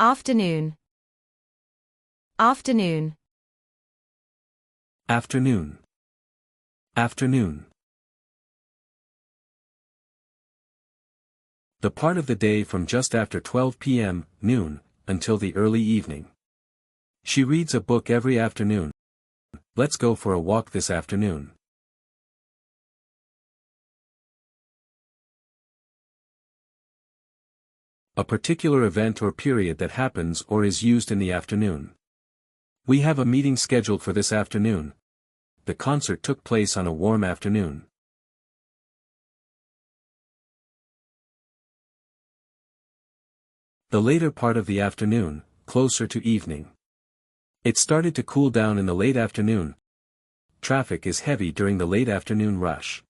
Afternoon. Afternoon. Afternoon. Afternoon. The part of the day from just after 12 p.m., noon, until the early evening. She reads a book every afternoon. Let's go for a walk this afternoon. A particular event or period that happens or is used in the afternoon. We have a meeting scheduled for this afternoon. The concert took place on a warm afternoon. The later part of the afternoon, closer to evening. It started to cool down in the late afternoon. Traffic is heavy during the late afternoon rush.